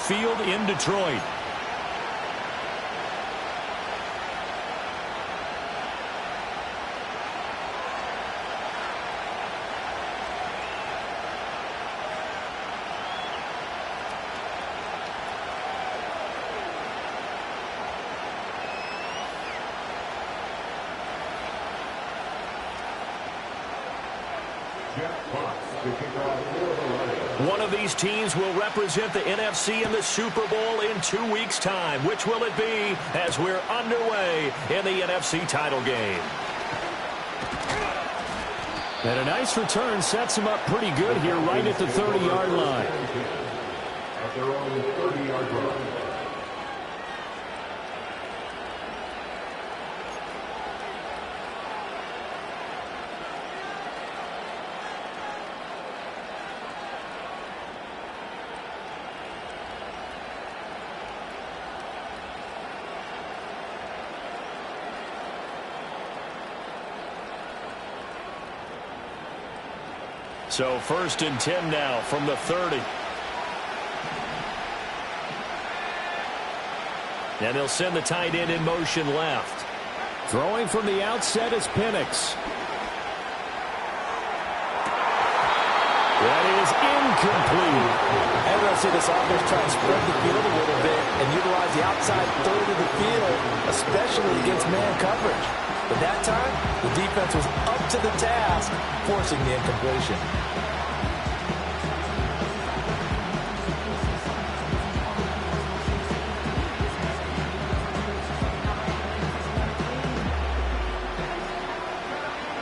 Field in Detroit. One of these teams will represent the NFC in the Super Bowl in 2 weeks' time. Which will it be as we're underway in the NFC title game? And a nice return sets him up pretty good here right at the 30-yard line. At their own 30-yard line. So 1st and 10 now from the 30. And they'll send the tight end in motion left. Throwing from the outset is Penix. That is incomplete. And we'll see this offense try to spread the field a little bit and utilize the outside third of the field, especially against man coverage. But that time, the defense was up to the task, forcing the incompletion.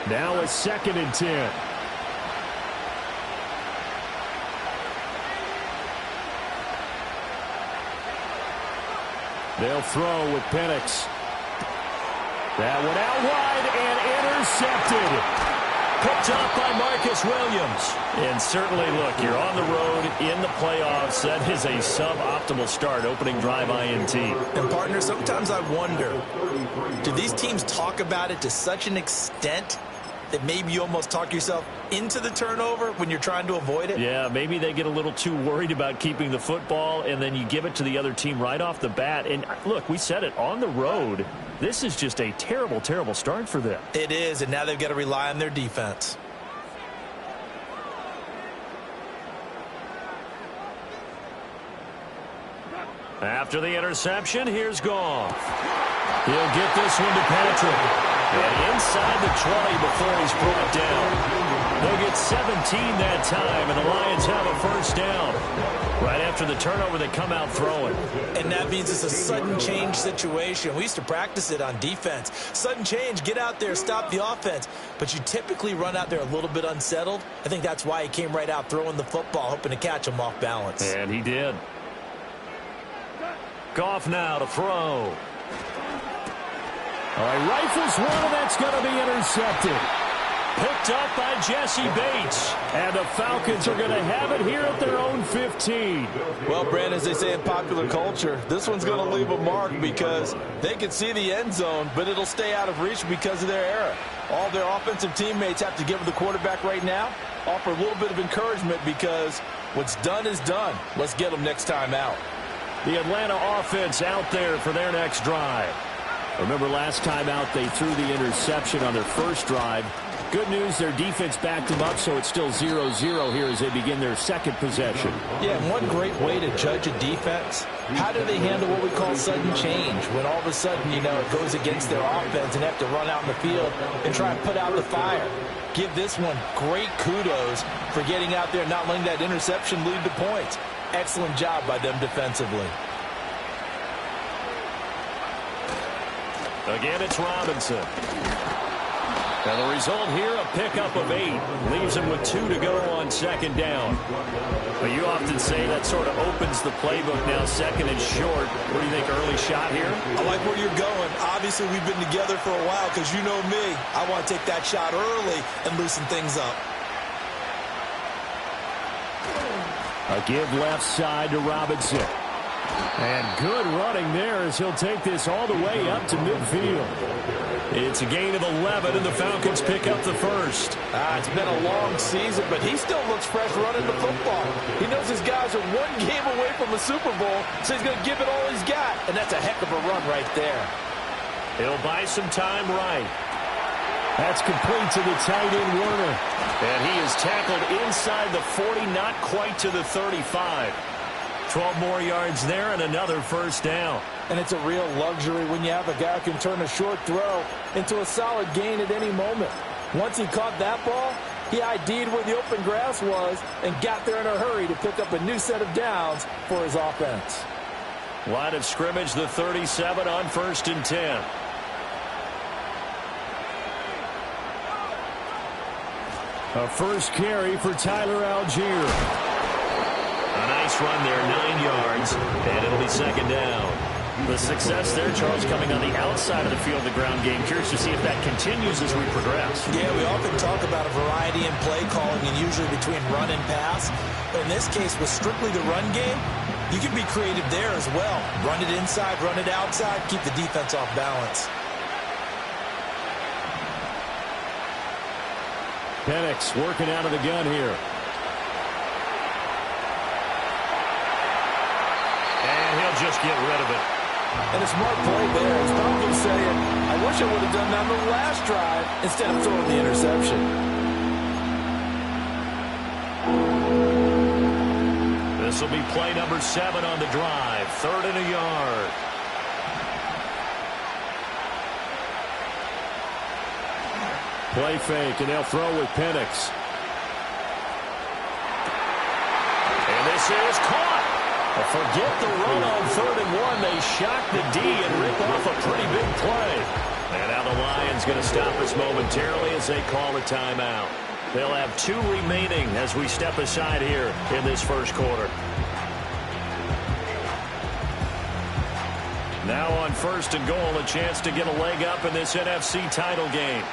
Now it's 2nd and 10. They'll throw with Penix. That one out wide and intercepted. Picked up by Marcus Williams. And certainly, look, you're on the road in the playoffs. That is a suboptimal start, opening drive INT. And, partner, sometimes I wonder, do these teams talk about it to such an extent that maybe you almost talk yourself into the turnover when you're trying to avoid it? Yeah, maybe they get a little too worried about keeping the football, and then you give it to the other team right off the bat. And, look, we said it, on the road, this is just a terrible, terrible start for them. It is, and now they've got to rely on their defense. After the interception, here's Goff. He'll get this one to Patrick. And inside the 20 before he's brought down. They'll get 17 that time, and the Lions have a first down. Right after the turnover, they come out throwing. And that means it's a sudden change situation. We used to practice it on defense. Sudden change, get out there, stop the offense. But you typically run out there a little bit unsettled. I think that's why he came right out throwing the football, hoping to catch him off balance. And he did. Goff now to throw. All right, rifles one, and that's going to be intercepted. Picked up by Jesse Bates. And the Falcons are going to have it here at their own 15. Well, Brandon, as they say in popular culture, this one's going to leave a mark because they can see the end zone, but it'll stay out of reach because of their error. All their offensive teammates have to give the quarterback right now, offer a little bit of encouragement because what's done is done. Let's get them next time out. The Atlanta offense out there for their next drive. Remember last time out they threw the interception on their first drive. Good news, their defense backed them up, so it's still 0-0 here as they begin their second possession. Yeah, and one great way to judge a defense, how do they handle what we call sudden change? When all of a sudden, you know, it goes against their offense and they have to run out in the field and try and put out the fire. Give this one great kudos for getting out there and not letting that interception lead to points. Excellent job by them defensively. Again, it's Robinson. And the result here, a pickup of 8. Leaves him with 2 to go on second down. But you often say that sort of opens the playbook now, second and short. What do you think, early shot here? I like where you're going. Obviously, we've been together for a while because you know me. I want to take that shot early and loosen things up. A give left side to Robinson. And good running there as he'll take this all the way up to midfield. It's a gain of 11, and the Falcons pick up the first. It's been a long season, but he still looks fresh running the football. He knows his guys are one game away from a Super Bowl, so he's going to give it all he's got, and that's a heck of a run right there. He'll buy some time right. That's complete to the tight end, Werner. And he is tackled inside the 40, not quite to the 35. 12 more yards there and another first down. And it's a real luxury when you have a guy who can turn a short throw into a solid gain at any moment. Once he caught that ball, he ID'd where the open grass was and got there in a hurry to pick up a new set of downs for his offense. Line of scrimmage, the 37 on 1st and 10. A first carry for Tyler Algier. A nice run there, 9 yards, and it'll be second down. The success there, Charles, coming on the outside of the field, the ground game. Curious to see if that continues as we progress. Yeah, we often talk about a variety in play calling and usually between run and pass. But in this case, with strictly the run game, you can be creative there as well. Run it inside, run it outside, keep the defense off balance. Penix working out of the gun here. And he'll just get rid of it. And a smart play there. He's probably saying, I wish I would have done that on the last drive instead of throwing the interception. This will be play number 7 on the drive. 3rd and a yard. Play fake, and they'll throw with Penix. And this is caught. Forget the run on 3rd and 1. They shock the D and rip off a pretty big play. And now the Lions going to stop us momentarily as they call a timeout. They'll have 2 remaining as we step aside here in this first quarter. Now on 1st and goal, a chance to get a leg up in this NFC title game.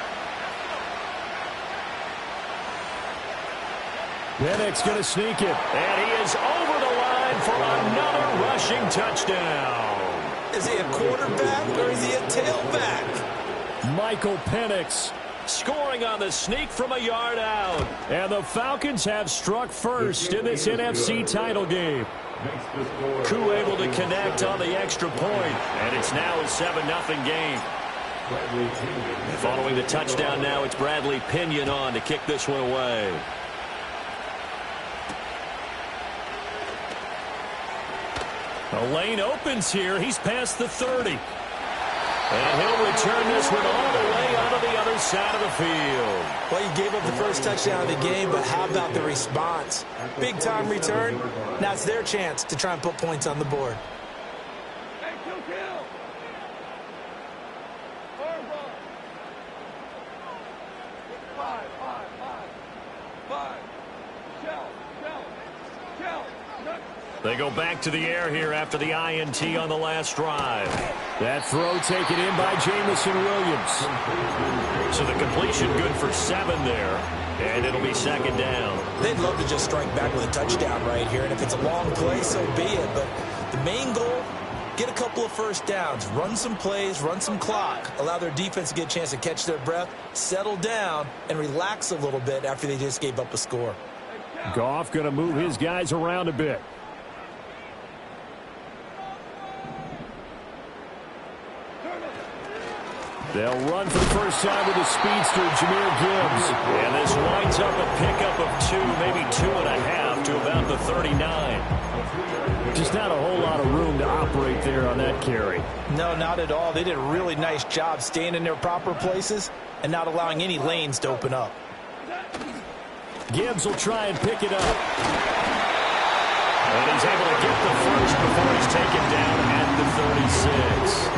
Penix going to sneak it. And he is over the line for another rushing touchdown. Is he a quarterback or is he a tailback? Michael Penix scoring on the sneak from a yard out. And the Falcons have struck first in this NFC title game. Koo able to connect on the extra point. And it's now a 7-0 game. Following the touchdown now, it's Bradley Pinion on to kick this one away. The lane opens here. He's past the 30. And he'll return this one all the way out of the other side of the field. Well, you gave up the first touchdown of the game, but how about the response? Big-time return. Now it's their chance to try and put points on the board. They go back to the air here after the INT on the last drive. That throw taken in by Jamison Williams. So the completion good for 7 there. And it'll be second down. They'd love to just strike back with a touchdown right here. And if it's a long play, so be it. But the main goal, get a couple of first downs. Run some plays, run some clock. Allow their defense to get a chance to catch their breath, settle down, and relax a little bit after they just gave up a score. Goff going to move his guys around a bit. They'll run for the first time with the speedster, Jahmyr Gibbs. And this winds up a pickup of 2, maybe 2.5 to about the 39. Just not a whole lot of room to operate there on that carry. No, not at all. They did a really nice job staying in their proper places and not allowing any lanes to open up. Gibbs will try and pick it up. And he's able to get the first before he's taken down at the 36.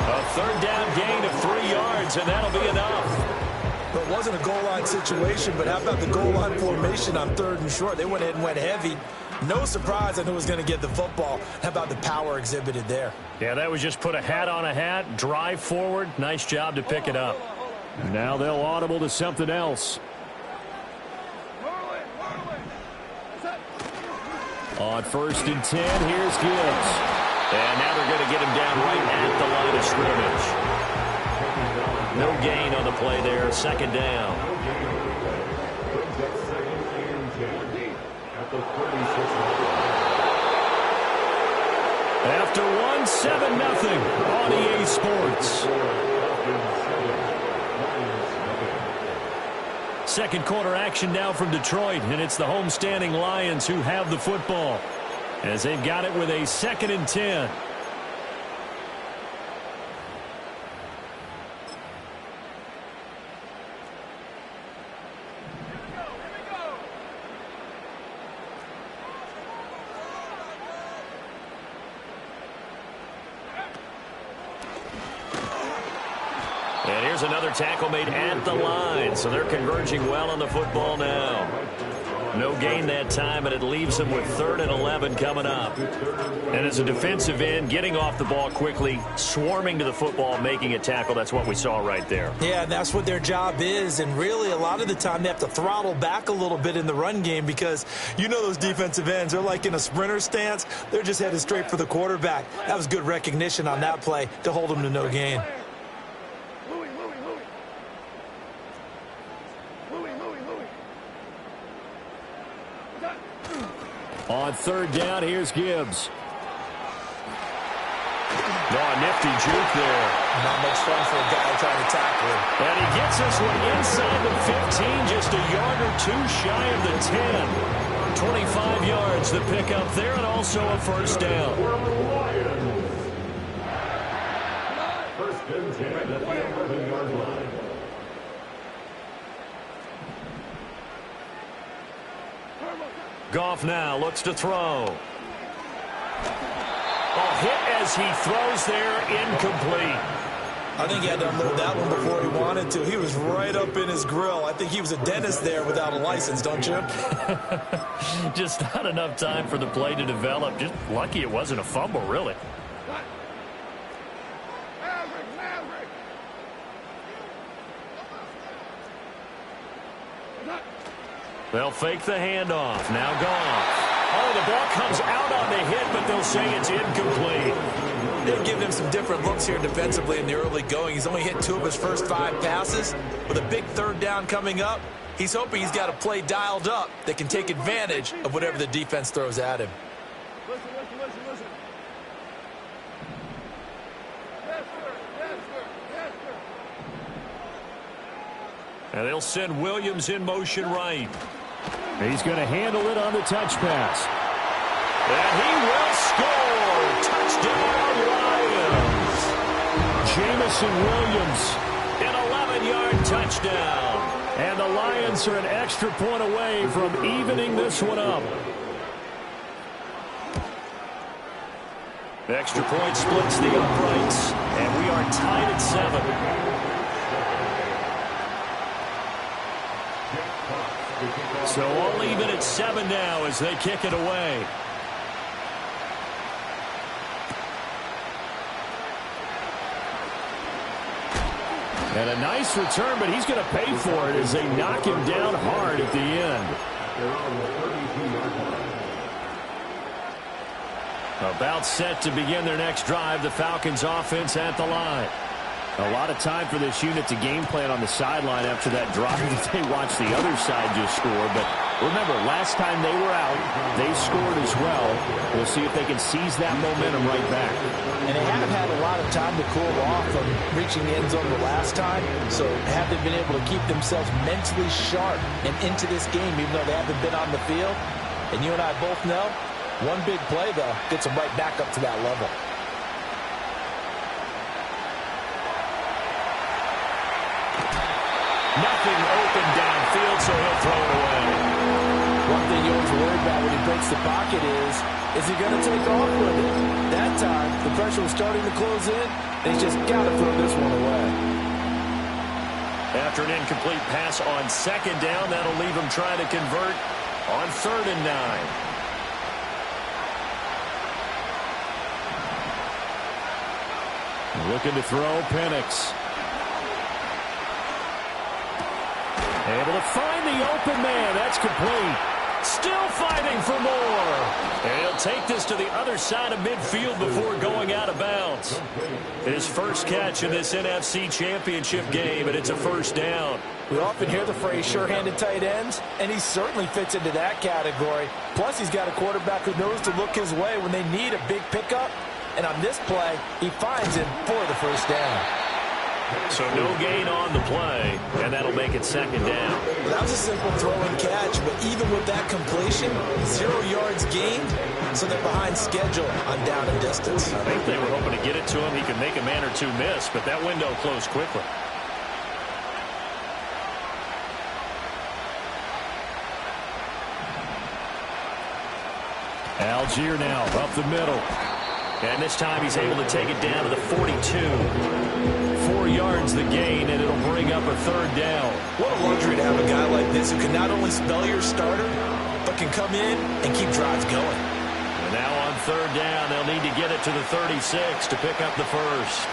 A 3rd down gain of 3 yards, and that'll be enough. But it wasn't a goal line situation, but how about the goal line formation on 3rd and short? They went ahead and went heavy. No surprise on who was going to get the football. How about the power exhibited there? Yeah, that was just put a hat on a hat, drive forward. Nice job to pick it up. Now they'll audible to something else. On 1st and 10, here's Gibbs. And now they're going to get him down right at the line of scrimmage. No gain on the play there. Second down. After 1, 7-0 on EA Sports. Second quarter action now from Detroit, and it's the homestanding Lions who have the football as they've got it with a 2nd and 10. And here's another tackle made at the line, so they're converging well on the football now. No gain that time, and it leaves them with 3rd and 11 coming up. And as a defensive end, getting off the ball quickly, swarming to the football, making a tackle, that's what we saw right there. Yeah, that's what their job is, and really a lot of the time they have to throttle back a little bit in the run game because you know those defensive ends, they're like in a sprinter stance. They're just headed straight for the quarterback. That was good recognition on that play to hold them to no gain. On 3rd down, here's Gibbs. Oh, nifty juke there. Not much fun for a guy trying to tackle him. And he gets this one inside the 15, just a yard or 2 shy of the 10. 25 yards the pickup there, and also a 1st down. First and 10 at the 11-yard line. Goff now looks to throw. Hit as he throws there, incomplete. I think he had to unload that one before he wanted to. He was right up in his grill. I think he was a dentist there without a license, don't you? Just not enough time for the play to develop. Just lucky it wasn't a fumble, really. They'll fake the handoff. Now Goff. Oh, the ball comes out on the hit, but they'll say it's incomplete. They're giving him some different looks here defensively in the early going. He's only hit 2 of his first 5 passes. With a big 3rd down coming up, he's hoping he's got a play dialed up that can take advantage of whatever the defense throws at him. Listen. Yes, sir. And they'll send Williams in motion right. He's going to handle it on the touch pass. And he will score. Touchdown, Lions. Jamison Williams, an 11-yard touchdown. And the Lions are an extra point away from evening this one up. The extra point splits the uprights, and we are tied at 7. So all even at 7 now as they kick it away. And a nice return, but he's going to pay for it as they knock him down hard at the end. About set to begin their next drive, the Falcons offense at the line. A lot of time for this unit to game plan on the sideline after that drive that they watched the other side just score. But remember, last time they were out, they scored as well. We'll see if they can seize that momentum right back. And they haven't had a lot of time to cool off from reaching the end zone the last time. So have they been able to keep themselves mentally sharp and into this game, even though they haven't been on the field? And you and I both know, one big play, though, gets them right back up to that level. Nothing open downfield, so he'll throw it away. One thing you always worry about when he breaks the pocket is he going to take off with it? That time, the pressure was starting to close in, and he's just got to throw this one away. After an incomplete pass on 2nd down, that'll leave him trying to convert on 3rd and 9. Looking to throw, Penix. Able to find the open man. That's complete. Still fighting for more. And he'll take this to the other side of midfield before going out of bounds. His first catch in this NFC Championship game, and it's a first down. We often hear the phrase sure-handed tight ends, and he certainly fits into that category. Plus, he's got a quarterback who knows to look his way when they need a big pickup. And on this play, he finds him for the first down. So no gain on the play, and that'll make it second down. That was a simple throw and catch, but even with that completion, 0 yards gained, so they're behind schedule on down and distance. I think they were hoping to get it to him. He could make a man or two miss, but that window closed quickly. Algier now up the middle. And this time he's able to take it down to the 42. 4 yards the gain, and it'll bring up a third down. What a luxury to have a guy like this who can not only spell your starter, but can come in and keep drives going. And now on third down, they'll need to get it to the 36 to pick up the first.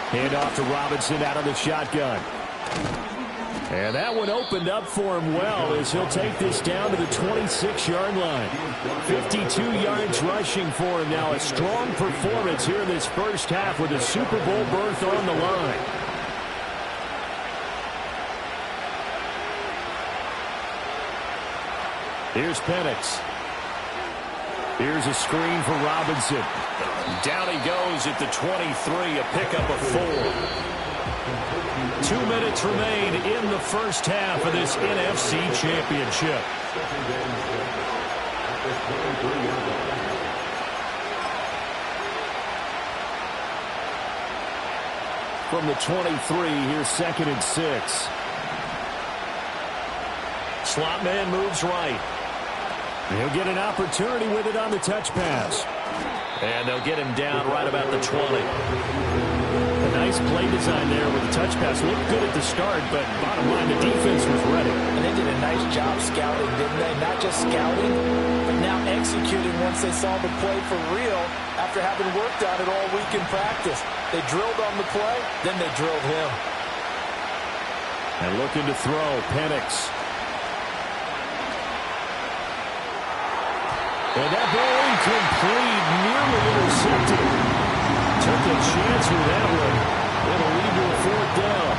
Hand off to Robinson out of the shotgun. And that one opened up for him well as he'll take this down to the 26-yard line. 52 yards rushing for him now. A strong performance here in this first half with a Super Bowl berth on the line. Here's Penix. Here's a screen for Robinson. Down he goes at the 23, a pickup of 4. 2 minutes remain in the first half of this NFC Championship. From the 23, here's 2nd and 6. Slot man moves right. He'll get an opportunity with it on the touch pass. And they'll get him down right about the 20. A nice play design there with the touch pass. Looked good at the start, but bottom line, the defense was ready. And they did a nice job scouting, didn't they? Not just scouting, but now executing once they saw the play for real after having worked on it all week in practice. They drilled on the play, then they drilled him. And looking to throw, Penix. And that ball incomplete, nearly intercepted. Took a chance with that one. It'll lead to a 4th down.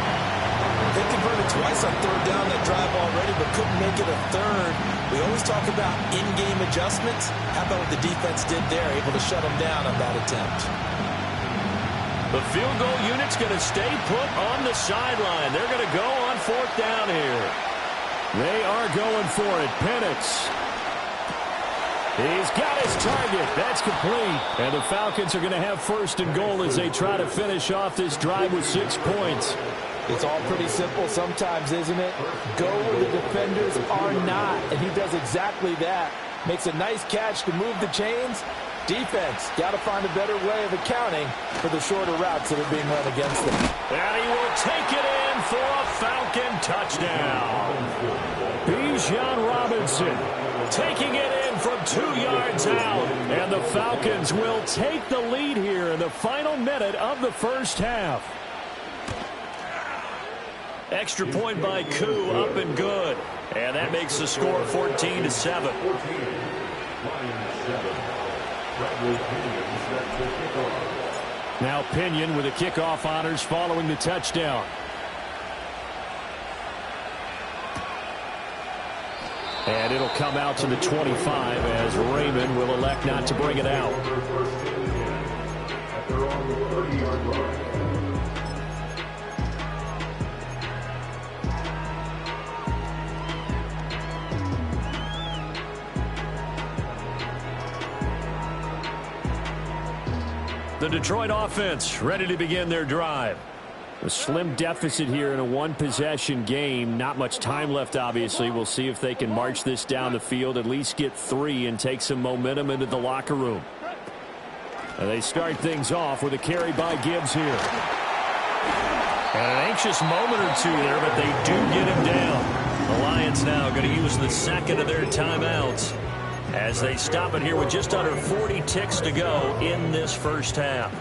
They converted twice on 3rd down that drive already, but couldn't make it a 3rd. We always talk about in-game adjustments. How about what the defense did there, able to shut them down on that attempt? The field goal unit's going to stay put on the sideline. They're going to go on 4th down here. They are going for it. Penix. He's got his target. That's complete. And the Falcons are going to have 1st and goal as they try to finish off this drive with 6 points. It's all pretty simple sometimes, isn't it? Go where the defenders are not. And he does exactly that. Makes a nice catch to move the chains. Defense, got to find a better way of accounting for the shorter routes that are being run against them. And he will take it in for a Falcon touchdown. Bijan Robinson taking it in from 2 yards out. And the Falcons will take the lead here in the final minute of the first half. Extra point by Koo, up and good. And that makes the score 14-7. Now Pinion with the kickoff honors following the touchdown. And it'll come out to the 25 as Raymond will elect not to bring it out. The Detroit offense ready to begin their drive. A slim deficit here in a one-possession game. Not much time left, obviously. We'll see if they can march this down the field, at least get 3, and take some momentum into the locker room. And they start things off with a carry by Gibbs here. And an anxious moment or two there, but they do get him down. The Lions now going to use the second of their timeouts as they stop it here with just under 40 ticks to go in this first half.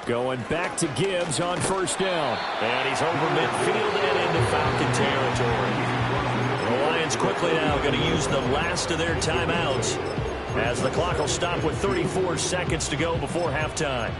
Going back to Gibbs on first down. And he's over midfield and into Falcon territory. The Lions quickly now going to use the last of their timeouts as the clock will stop with 34 seconds to go before halftime.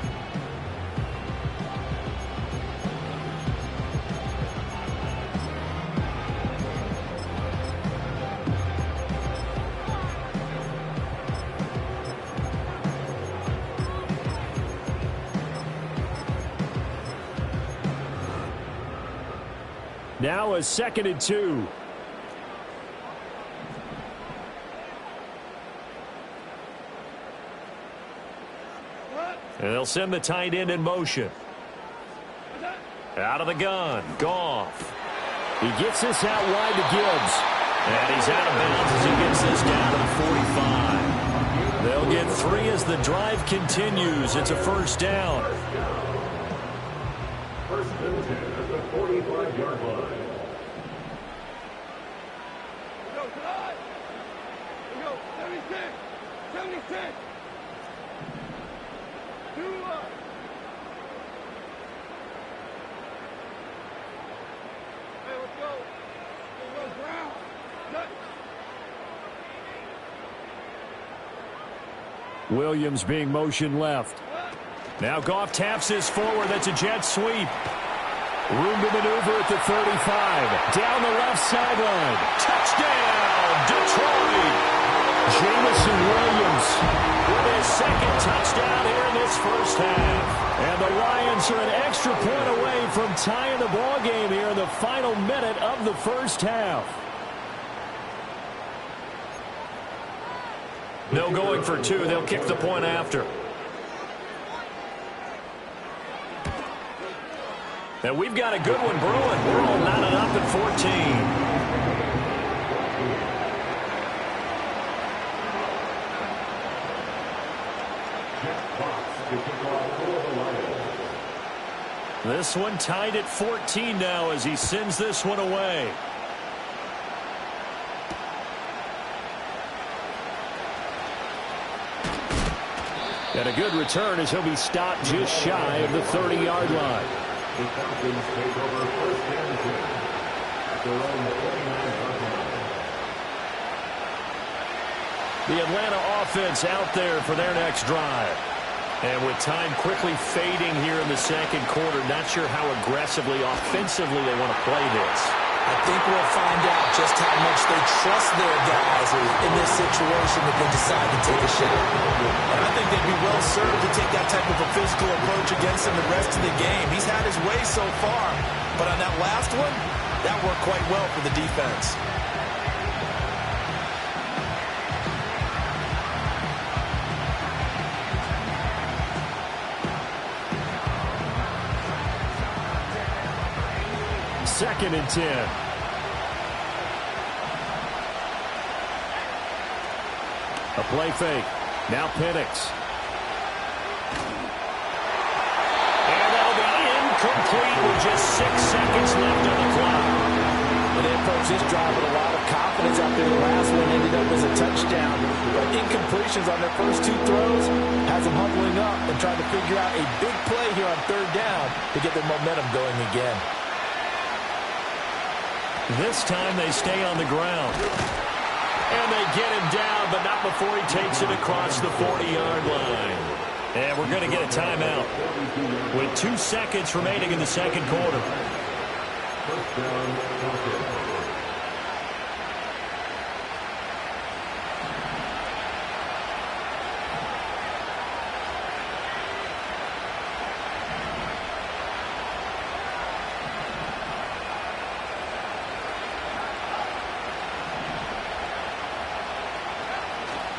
Now a 2nd and 2. And they'll send the tight end in motion. Out of the gun. Goff. He gets this out wide to Gibbs. And he's out of bounds as he gets this down to the 45. They'll get 3 as the drive continues. It's a first down. First and 10 at the 45-yard line. Here we go, 76. 76. 2 up. Hey, let's go. Let's go ground. Williams being motion left. Now Goff taps this forward. That's a jet sweep. Room to maneuver at the 35. Down the left sideline. Touchdown, Detroit. Jamison Williams with his 2nd touchdown here in this first half. And the Lions are an extra point away from tying the ball game here in the final minute of the first half. No going for 2. They'll kick the point after. And we've got a good one brewing. We're all knotted up at 14. This one tied at 14 now as he sends this one away. And a good return as he'll be stopped just shy of the 30-yard line. The Falcons take over first and 10 at their own 49-yard line. The Atlanta offense out there for their next drive. And with time quickly fading here in the second quarter, not sure how aggressively, offensively they want to play this. I think we'll find out just how much they trust their guys in this situation if they decide to take a shot. And I think they'd be well served to take that type of a physical approach against him the rest of the game. He's had his way so far, but on that last one, that worked quite well for the defense. Second and 10. A play fake. Now Penix. And that'll be incomplete with just 6 seconds left on the clock. And they approached this drive with a lot of confidence after the last one ended up as a touchdown. But incompletions on their first 2 throws has them huddling up and trying to figure out a big play here on third down to get their momentum going again. This time they stay on the ground. And they get him down, but not before he takes it across the 40-yard line. And we're going to get a timeout with 2 seconds remaining in the second quarter. First down, Falcons.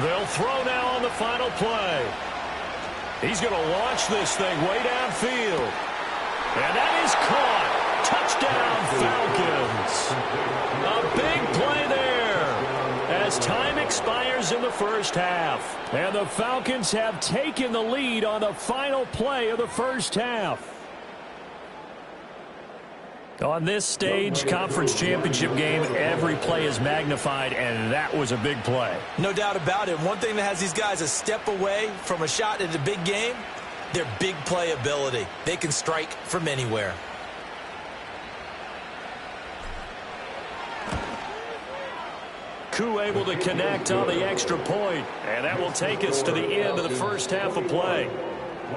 They'll throw now on the final play. He's going to launch this thing way downfield. And that is caught. Touchdown, Falcons. A big play there as time expires in the first half. And the Falcons have taken the lead on the final play of the first half. On this stage, conference championship game, every play is magnified, and that was a big play. No doubt about it. One thing that has these guys a step away from a shot at a big game, their big play ability. They can strike from anywhere. Koo able to connect on the extra point, and that will take us to the end of the first half of play.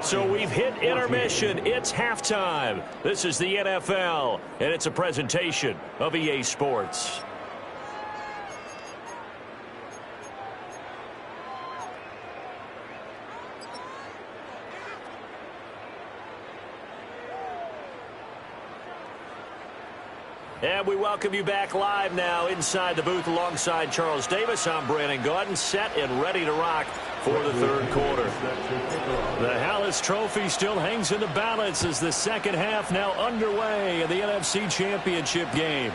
So we've hit intermission. It's halftime. This is the NFL, and it's a presentation of EA Sports. And we welcome you back live now inside the booth alongside Charles Davis. I'm Brandon Gaudin, set and ready to rock for the third quarter. The Hallis Trophy still hangs in the balance as the second half now underway in the NFC Championship game.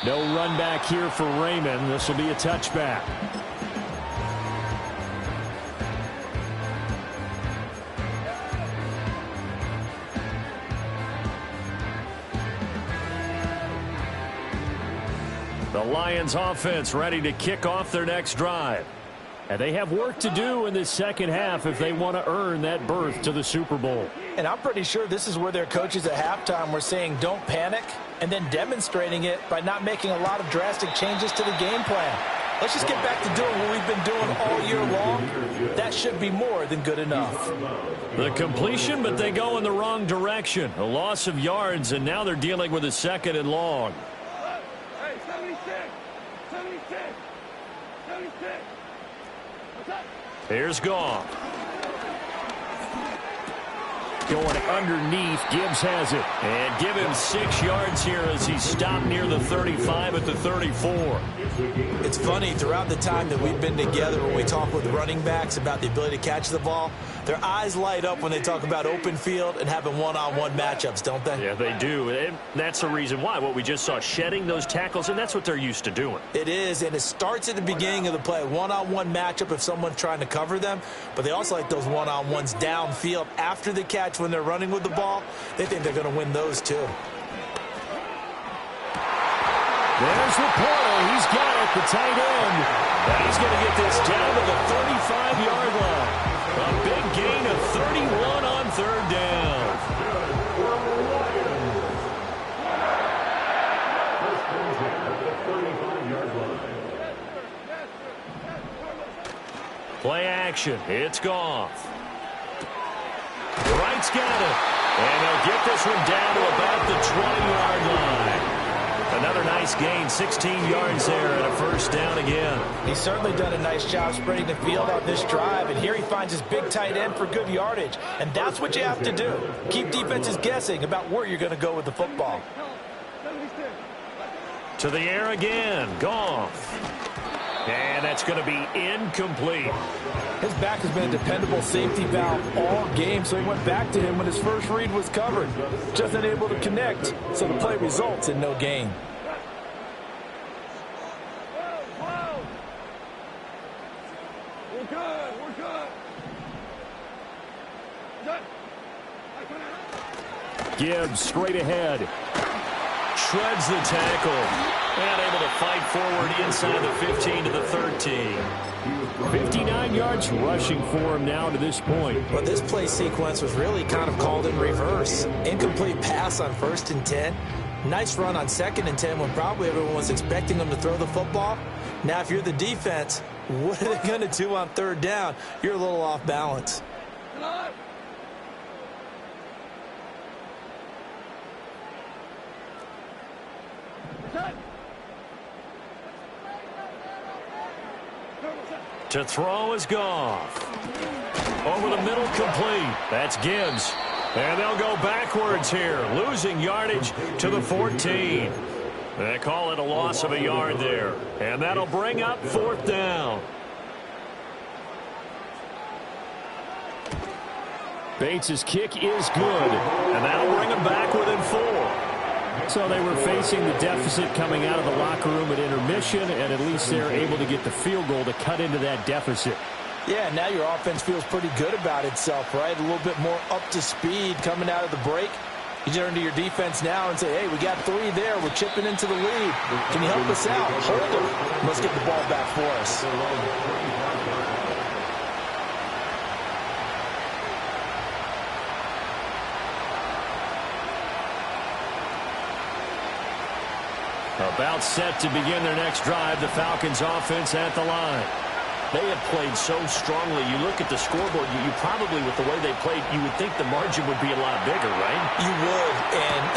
No run back here for Raymond. This will be a touchback. The Lions offense ready to kick off their next drive. And they have work to do in this second half if they want to earn that berth to the Super Bowl. And I'm pretty sure this is where their coaches at halftime were saying don't panic, and then demonstrating it by not making a lot of drastic changes to the game plan. Let's just get back to doing what we've been doing all year long. That should be more than good enough. The completion, but they go in the wrong direction. A loss of yards, and now they're dealing with a second and long. Hey, 76! 76! 76! What's up? Here's Goff. Going underneath, Gibbs has it. And give him 6 yards here as he's stopped near the 35 at the 34. It's funny, throughout the time that we've been together, when we talk with running backs about the ability to catch the ball, their eyes light up when they talk about open field and having one-on-one matchups, don't they? Yeah, they do. And that's the reason why. What we just saw, shedding those tackles, and that's what they're used to doing. It is, and it starts at the beginning of the play. One-on-one matchup if someone's trying to cover them, but they also like those one-on-ones downfield after the catch when they're running with the ball. They think they're going to win those too. There's Laporta. He's got it, the tight end. And he's going to get this down to the 35-yard line. A big gain of 31 on third down. Play action. It's Goff. Wright's got it. And they'll get this one down to about the 20-yard line. Another nice gain, 16 yards there and a first down again. He's certainly done a nice job spreading the field on this drive, and here he finds his big tight end for good yardage. And that's what you have to do. Keep defenses guessing about where you're going to go with the football. To the air again, Goff. And that's going to be incomplete. His back has been a dependable safety valve all game, so he went back to him when his first read was covered. Just unable to connect, so the play results in no gain. We're good. We're good. Gibbs straight ahead. Shreds the tackle. And able to fight forward inside the 15 to the 13. 59 yards rushing for him now to this point. Well, this play sequence was really kind of called in reverse. Incomplete pass on 1st and 10. Nice run on 2nd and 10 when probably everyone was expecting them to throw the football. Now, if you're the defense, what are they going to do on 3rd down? You're a little off balance. To throw is Goff. Over the middle, complete. That's Gibbs. And they'll go backwards here, losing yardage to the 14. They call it a loss of a yard there. And that'll bring up 4th down. Bates' kick is good. And that'll bring them back within 4. So they were facing the deficit coming out of the locker room at intermission, and at least they're able to get the field goal to cut into that deficit. Yeah, now your offense feels pretty good about itself, right? A little bit more up to speed coming out of the break. You turn to your defense now and say, hey, we got 3 there. We're chipping into the lead. Can you help us out? Hold them. Let's get the ball back for us. About set to begin their next drive. The Falcons offense at the line. They have played so strongly. You look at the scoreboard, you probably, with the way they played, you would think the margin would be a lot bigger, right? You would,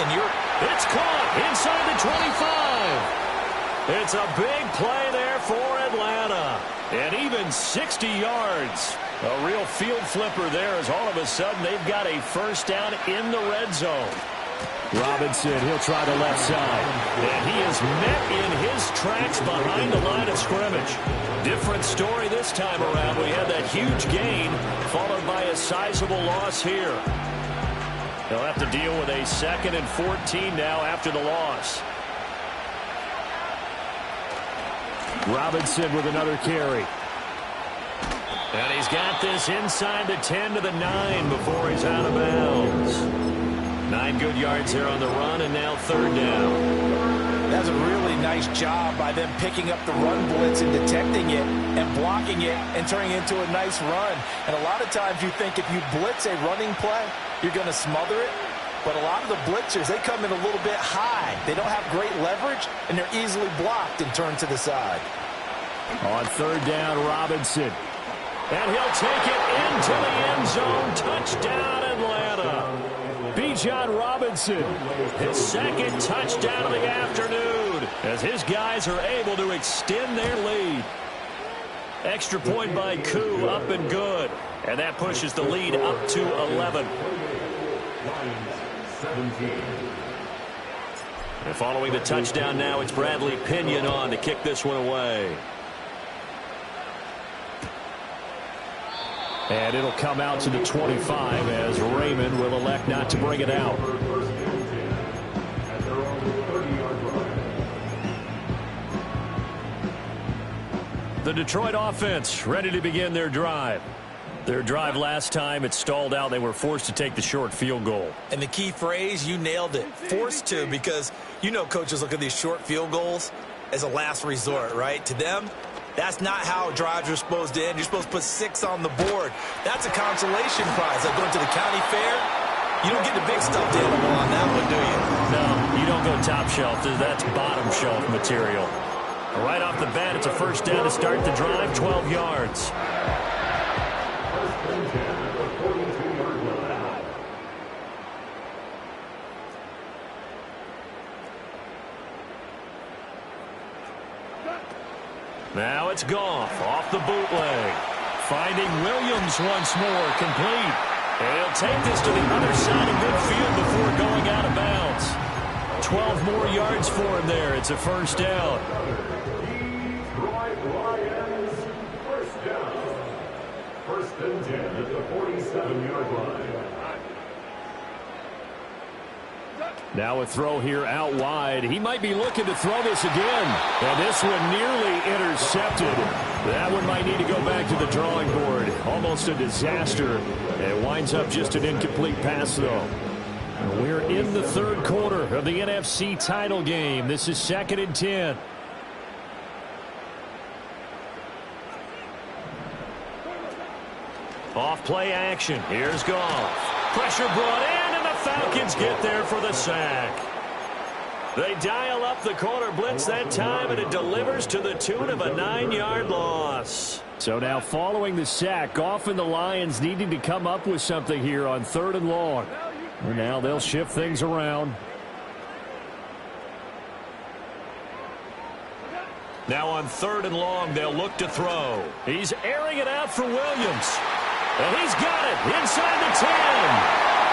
and you're... It's caught inside the 25. It's a big play there for Atlanta. And even 60 yards. A real field flipper there as all of a sudden they've got a first down in the red zone. Robinson, he'll try the left side. And he is met in his tracks behind the line of scrimmage. Different story this time around. We had that huge gain followed by a sizable loss here. They'll have to deal with a 2nd and 14 now after the loss. Robinson with another carry. And he's got this inside the 10 to the 9 before he's out of bounds. 9 good yards there on the run, and now 3rd down. That's a really nice job by them picking up the run blitz and detecting it and blocking it and turning it into a nice run. And a lot of times you think if you blitz a running play, you're going to smother it. But a lot of the blitzers, they come in a little bit high. They don't have great leverage, and they're easily blocked and turned to the side. On 3rd down, Robinson. And he'll take it into the end zone. Touchdown, Atlanta. Bijan Robinson, his 2nd touchdown of the afternoon, as his guys are able to extend their lead. Extra point by Koo, up and good. And that pushes the lead up to 11. And following the touchdown now, it's Bradley Pinion on to kick this one away. And it'll come out to the 25 as Raymond will elect not to bring it out. The Detroit offense ready to begin their drive. Their drive last time, it stalled out. They were forced to take the short field goal. And the key phrase, you nailed it. Forced to, because you know coaches look at these short field goals as a last resort, right? To them, that's not how drives are supposed to end. You're supposed to put 6 on the board. That's a consolation prize. Like going to the county fair, you don't get the big stuffed animal on that one, do you? No, you don't go top shelf. That's bottom shelf material. Right off the bat, it's a first down to start the drive, 12 yards. Now it's Goff off the bootleg. Finding Williams once more, complete. And he'll take this to the other side of midfield before going out of bounds. 12 more yards for him there. It's a first down. Lions, first down. 1st and 10 at the 47-yard line. Now a throw here out wide. He might be looking to throw this again. And this one nearly intercepted. That one might need to go back to the drawing board. Almost a disaster. It winds up just an incomplete pass, though. We're in the 3rd quarter of the NFC title game. This is 2nd and 10. Off play action. Here's Goff. Pressure brought in, and the Falcons get there for the sack. They dial up the corner blitz that time, and it delivers to the tune of a 9-yard loss. So now following the sack, Goff and the Lions needing to come up with something here on 3rd and long. And now they'll shift things around. Now on 3rd and long, they'll look to throw. He's airing it out for Williams. And he's got it inside the 10.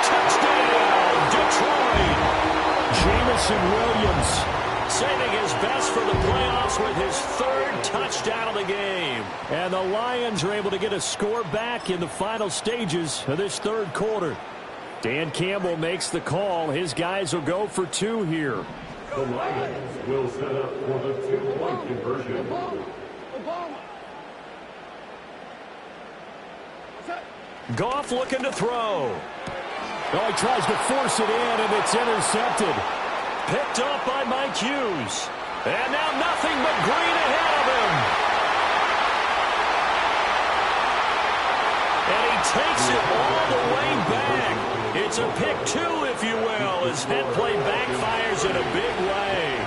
Touchdown, Detroit. Jamison Williams saving his best for the playoffs with his 3rd touchdown of the game. And the Lions are able to get a score back in the final stages of this 3rd quarter. Dan Campbell makes the call. His guys will go for 2 here. The Lions will set up for the 2-point conversion. Goff looking to throw. Oh, he tries to force it in, and it's intercepted. Picked off by Mike Hughes. And now nothing but green ahead of him. And he takes it all the way back. It's a pick two, if you will, as head play backfires in a big way.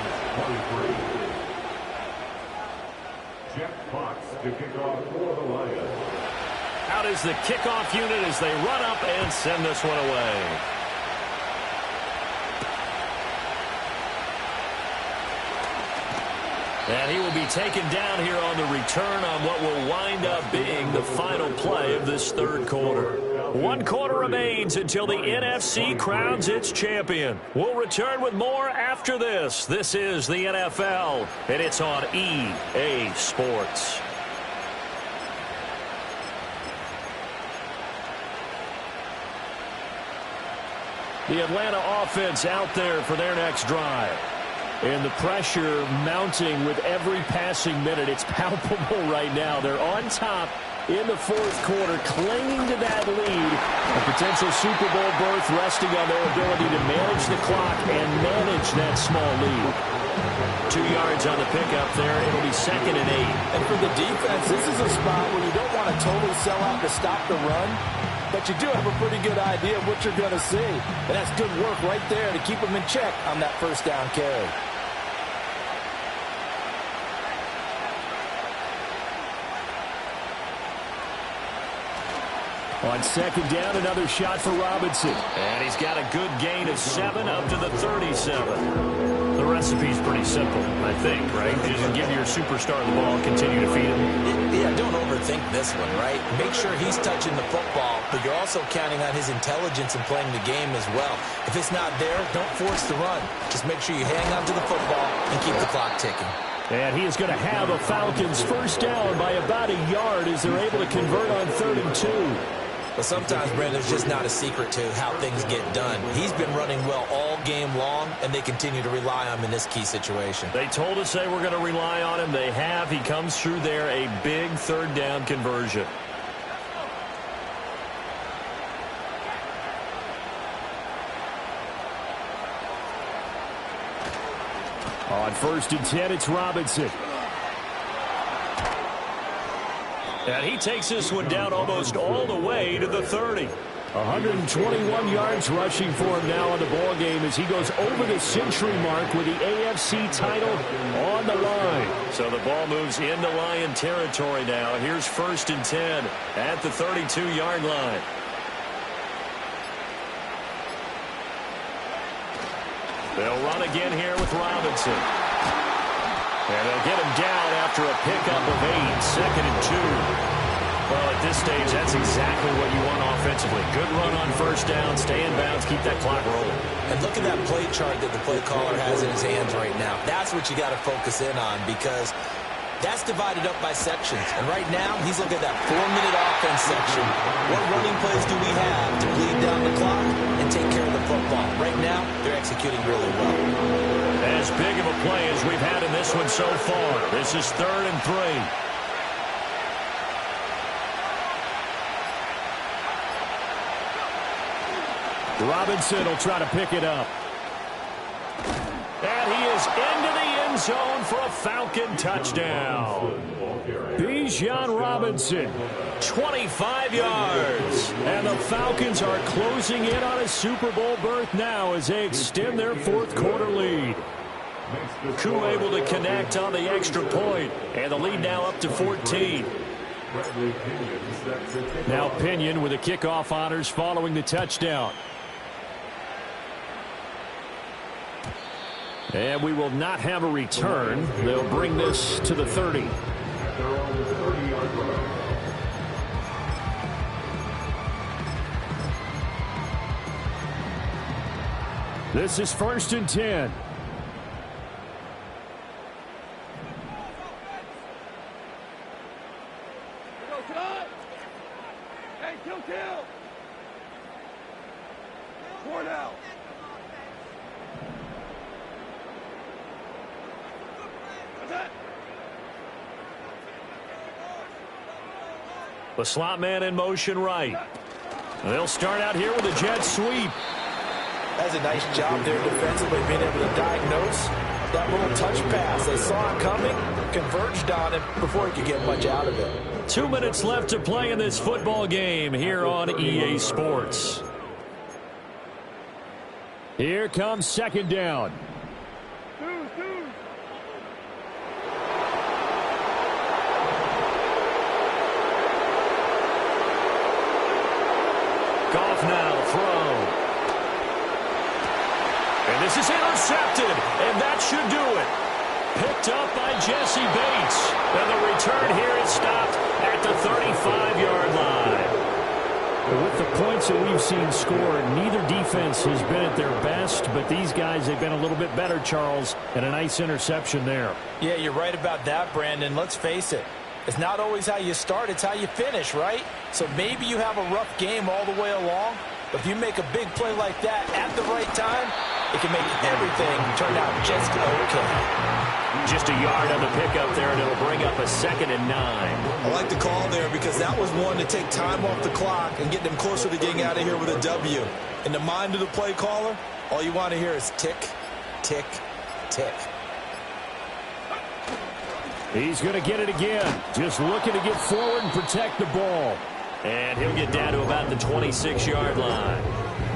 Jeff Fox to kick off for the Lions. Out is the kickoff unit as they run up and send this one away. And he will be taken down here on the return on what will wind up being the final play of this third quarter. 1 quarter remains until the NFC crowns its champion. We'll return with more after this. This is the NFL, and it's on EA Sports. The Atlanta offense out there for their next drive. And the pressure mounting with every passing minute. It's palpable right now. They're on top in the fourth quarter, clinging to that lead. A potential Super Bowl berth resting on their ability to manage the clock and manage that small lead. 2 yards on the pickup there. It'll be 2nd and 8. And for the defense, this is a spot where you don't want to totally sell out to stop the run, but you do have a pretty good idea of what you're going to see. And that's good work right there to keep them in check on that first down carry. On 2nd down, another shot for Robinson. And he's got a good gain of 7 up to the 37. The recipe's pretty simple, I think, right? Just give your superstar the ball, continue to feed him. Yeah, don't overthink this one, right? Make sure he's touching the football, but you're also counting on his intelligence in playing the game as well. If it's not there, don't force the run. Just make sure you hang on to the football and keep the clock ticking. And he is going to have a Falcons first down by about a yard as they're able to convert on 3rd and 2. But sometimes, Brandon, there's just not a secret to how things get done. He's been running well all game long, and they continue to rely on him in this key situation. They told us they were going to rely on him. They have. He comes through there, a big 3rd down conversion. On 1st and 10, it's Robinson. And he takes this one down almost all the way to the 30. 121 yards rushing for him now on the ball game as he goes over the century mark with the AFC title on the line. So the ball moves into Lion territory now. Here's 1st and 10 at the 32-yard line. They'll run again here with Robinson. And they'll get him down after a pickup of 8, 2nd and 2. Well, at this stage, that's exactly what you want offensively. Good run on 1st down, stay in bounds, keep that clock rolling. And look at that play chart that the play caller has in his hands right now. That's what you got to focus in on because that's divided up by sections. And right now, he's looking at that 4-minute offense section. What running plays do we have to bleed down the clock and take care of the football? Right now, they're executing really well. As big of a play as we've had in this one so far. This is 3rd and 3. Robinson will try to pick it up. And he is into the end zone for a Falcon touchdown. Bijan Robinson, 25 yards. And the Falcons are closing in on a Super Bowl berth now as they extend their 4th quarter lead. Koo able to connect on the extra point, and the lead now up to 14. Now Pinion with the kickoff honors following the touchdown. And we will not have a return. They'll bring this to the 30. This is 1st and 10. Hey, kill! Four now. The slot man in motion right. They'll start out here with a jet sweep. That's a nice job there defensively, being able to diagnose that little touch pass. They saw it coming, converged on it before he could get much out of it. 2 minutes left to play in this football game here on EA Sports. Here comes second down. Goff now throw. And this is intercepted, and that should do it. Picked up by Jesse Bates. And the return here is stopped at the 35-yard line. With the points that we've seen scored, neither defense has been at their best, but these guys have been a little bit better, Charles, and a nice interception there. Yeah, you're right about that, Brandon. Let's face it. It's not always how you start, it's how you finish, right? So maybe you have a rough game all the way along, but if you make a big play like that at the right time, it can make everything turn out just okay. Just a yard on the pickup there, and it'll bring up a 2nd and 9. I like the call there because that was one to take time off the clock and get them closer to getting out of here with a W. In the mind of the play caller, all you want to hear is tick, tick, tick. He's going to get it again. Just looking to get forward and protect the ball. And he'll get down to about the 26-yard line.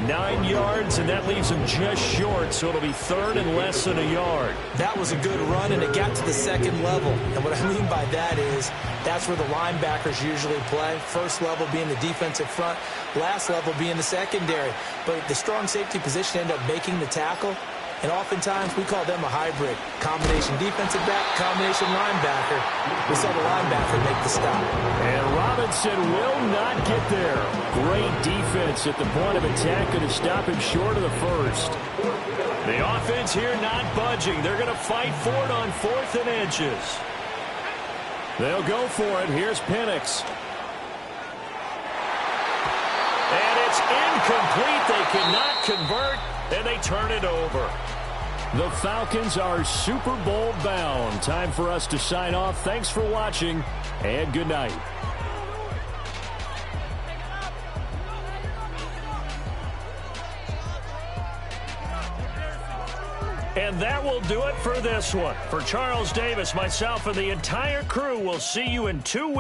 9 yards, and that leaves him just short, so it'll be 3rd and less than a yard. That was a good run, and it got to the second level. And what I mean by that is that's where the linebackers usually play. First level being the defensive front, last level being the secondary. But the strong safety position ended up making the tackle. And oftentimes, we call them a hybrid. Combination defensive back, combination linebacker. We saw the linebacker make the stop. And Robinson will not get there. Great defense at the point of attack, going to stop him short of the first. The offense here not budging. They're going to fight for it on 4th and inches. They'll go for it. Here's Penix. And it's incomplete. They cannot convert, and they turn it over. The Falcons are Super Bowl bound. Time for us to sign off. Thanks for watching, and good night. And that will do it for this one. For Charles Davis, myself, and the entire crew, we'll see you in 2 weeks.